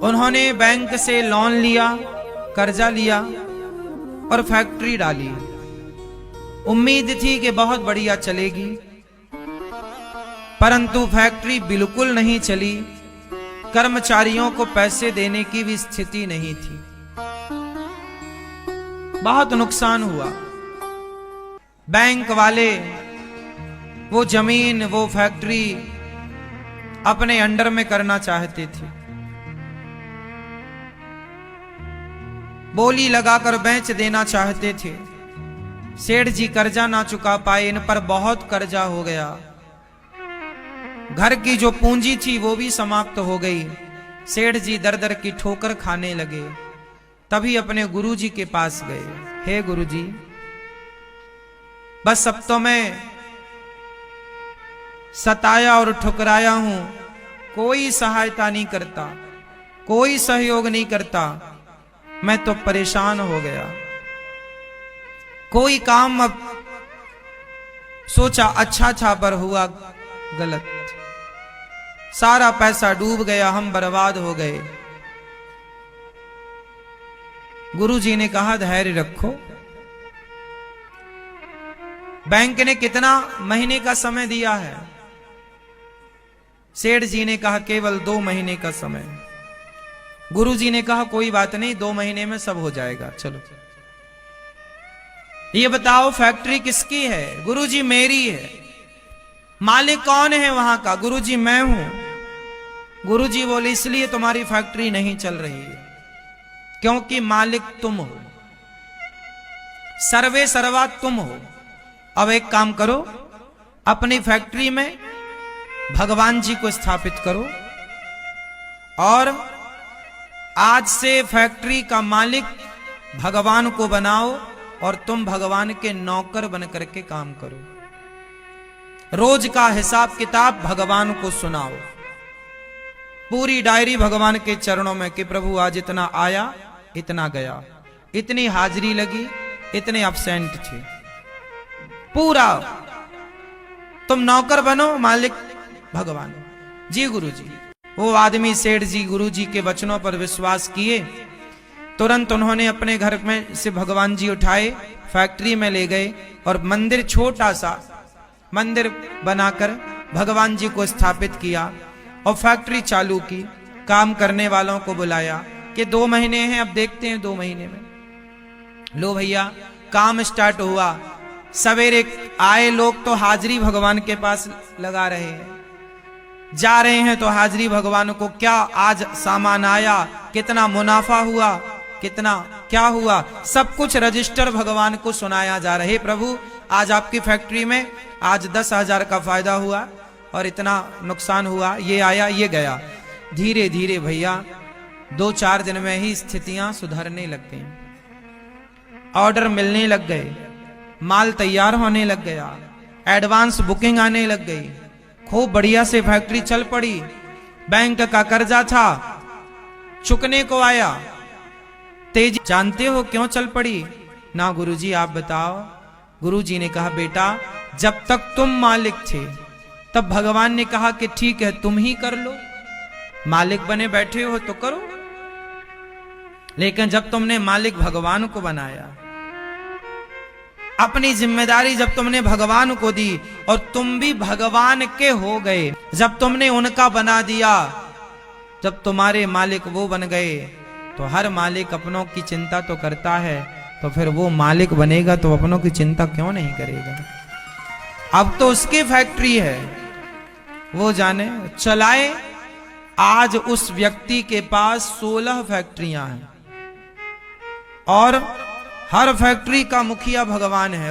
उन्होंने बैंक से लोन लिया, कर्जा लिया और फैक्ट्री डाली। उम्मीद थी कि बहुत बढ़िया चलेगी, परंतु फैक्ट्री बिल्कुल नहीं चली। कर्मचारियों को पैसे देने की भी स्थिति नहीं थी। बहुत नुकसान हुआ। बैंक वाले वो जमीन, वो फैक्ट्री अपने अंडर में करना चाहते थे। बोली लगाकर बेच देना चाहते थे। सेठ जी कर्जा ना चुका पाए, इन पर बहुत कर्जा हो गया। घर की जो पूंजी थी वो भी समाप्त हो गई। सेठ जी दर दर की ठोकर खाने लगे। तभी अपने गुरुजी के पास गए। हे गुरुजी, बस अब तो मैं सताया और ठुकराया हूं, कोई सहायता नहीं करता, कोई सहयोग नहीं करता, मैं तो परेशान हो गया। कोई काम अब सोचा अच्छा था पर हुआ गलत। सारा पैसा डूब गया, हम बर्बाद हो गए। गुरुजी ने कहा धैर्य रखो। बैंक ने कितना महीने का समय दिया है? सेठ जी ने कहा केवल 2 महीने का समय। गुरुजी ने कहा कोई बात नहीं, 2 महीने में सब हो जाएगा। चलो ये बताओ फैक्ट्री किसकी है? गुरुजी मेरी है। मालिक कौन है वहां का? गुरुजी मैं हूं। गुरुजी बोले इसलिए तुम्हारी फैक्ट्री नहीं चल रही है, क्योंकि मालिक तुम हो, सर्वे सर्वा तुम हो। अब एक काम करो, अपनी फैक्ट्री में भगवान जी को स्थापित करो और आज से फैक्ट्री का मालिक भगवान को बनाओ और तुम भगवान के नौकर बन करके काम करो। रोज का हिसाब किताब भगवान को सुनाओ। पूरी डायरी भगवान के चरणों में कि प्रभु आज इतना आया, इतना गया, इतनी हाजिरी लगी, इतने अब्सेंट थे। पूरा तुम नौकर बनो, मालिक भगवान। जी गुरुजी। वो आदमी सेठ जी गुरुजी के वचनों पर विश्वास किए। तुरंत उन्होंने अपने घर में से भगवान जी उठाए, फैक्ट्री में ले गए और मंदिर, छोटा सा मंदिर बनाकर भगवान जी को स्थापित किया और फैक्ट्री चालू की। काम करने वालों को बुलाया कि 2 महीने हैं, अब देखते हैं 2 महीने में। लो भैया, काम स्टार्ट हुआ। सवेरे आए लोग तो हाजिरी भगवान के पास लगा रहे हैं, जा रहे हैं तो हाजिरी भगवान को, क्या आज सामान आया, कितना मुनाफा हुआ, कितना क्या हुआ, सब कुछ रजिस्टर भगवान को सुनाया जा रहा है। प्रभु आज आपकी फैक्ट्री में आज 10,000 का फायदा हुआ और इतना नुकसान हुआ, ये आया ये गया। धीरे धीरे भैया 2-4 दिन में ही स्थितियां सुधरने लग गई। ऑर्डर मिलने लग गए, माल तैयार होने लग गया, एडवांस बुकिंग आने लग गई। खूब बढ़िया से फैक्ट्री चल पड़ी। बैंक का कर्जा था, चुकने को आया। तेजी जानते हो क्यों चल पड़ी? ना गुरुजी आप बताओ। गुरुजी ने कहा बेटा, जब तक तुम मालिक थे तब भगवान ने कहा कि ठीक है तुम ही कर लो, मालिक बने बैठे हो तो करो। लेकिन जब तुमने मालिक भगवान को बनाया, अपनी जिम्मेदारी जब तुमने भगवान को दी और तुम भी भगवान के हो गए, जब तुमने उनका बना दिया, जब तुम्हारे मालिक वो बन गए, तो हर मालिक अपनों की चिंता तो करता है, तो फिर वो मालिक बनेगा तो अपनों की चिंता क्यों नहीं करेगा? अब तो उसकी फैक्ट्री है, वो जाने चलाए। आज उस व्यक्ति के पास 16 फैक्ट्रियां हैं और हर फैक्ट्री का मुखिया भगवान है।